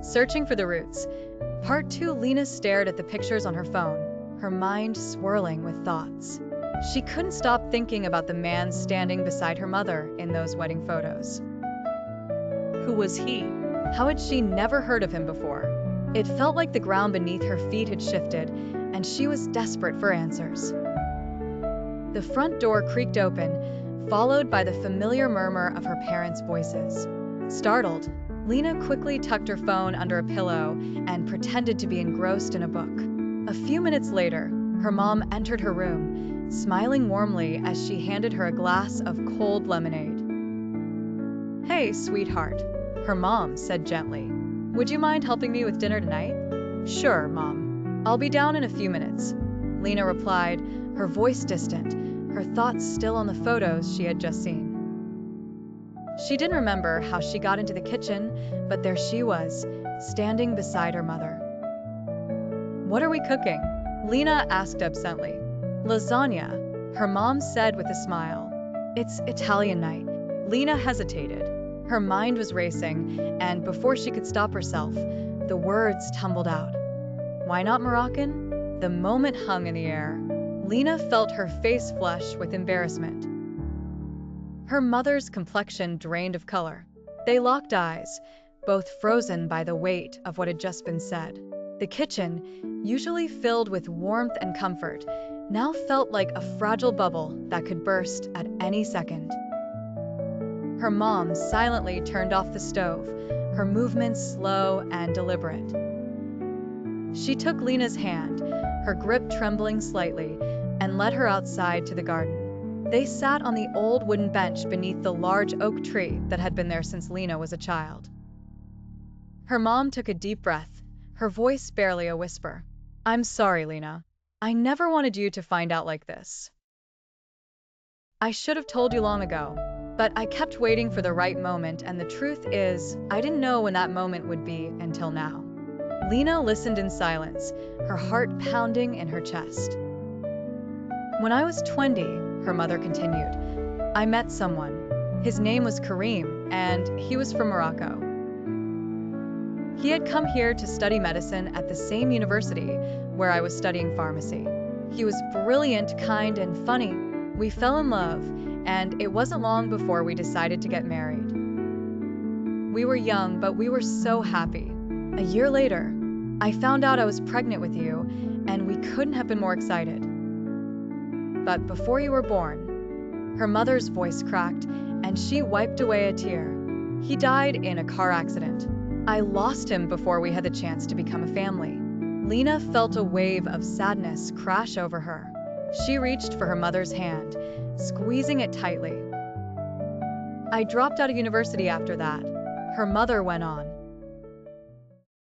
Searching for the roots. Part 2. Lina stared at the pictures on her phone, her mind swirling with thoughts. She couldn't stop thinking about the man standing beside her mother in those wedding photos. Who was he? How had she never heard of him before? It felt like the ground beneath her feet had shifted, and she was desperate for answers. The front door creaked open, followed by the familiar murmur of her parents' voices. Startled, Lina quickly tucked her phone under a pillow and pretended to be engrossed in a book. A few minutes later, her mom entered her room, smiling warmly as she handed her a glass of cold lemonade. "Hey, sweetheart," her mom said gently. "Would you mind helping me with dinner tonight?" "Sure, Mom. I'll be down in a few minutes," Lina replied, her voice distant, her thoughts still on the photos she had just seen. She didn't remember how she got into the kitchen, but there she was, standing beside her mother. "What are we cooking?" Lina asked absently. "Lasagna," her mom said with a smile. "It's Italian night." Lina hesitated. Her mind was racing, and before she could stop herself, the words tumbled out. "Why not Moroccan?" The moment hung in the air. Lina felt her face flush with embarrassment. Her mother's complexion drained of color. They locked eyes, both frozen by the weight of what had just been said. The kitchen, usually filled with warmth and comfort, now felt like a fragile bubble that could burst at any second. Her mom silently turned off the stove, her movements slow and deliberate. She took Lina's hand, her grip trembling slightly, and led her outside to the garden. They sat on the old wooden bench beneath the large oak tree that had been there since Lina was a child. Her mom took a deep breath, her voice barely a whisper. "I'm sorry, Lina. I never wanted you to find out like this. I should have told you long ago, but I kept waiting for the right moment, and the truth is, I didn't know when that moment would be until now." Lina listened in silence, her heart pounding in her chest. "When I was 20, her mother continued, I met someone. His name was Karim, and he was from Morocco. He had come here to study medicine at the same university where I was studying pharmacy. He was brilliant, kind, and funny. We fell in love, and it wasn't long before we decided to get married. We were young, but we were so happy. A year later, I found out I was pregnant with you, and we couldn't have been more excited. But before you were born," her mother's voice cracked, and she wiped away a tear. "He died in a car accident. I lost him before we had the chance to become a family." Lina felt a wave of sadness crash over her. She reached for her mother's hand, squeezing it tightly. "I dropped out of university after that," her mother went on.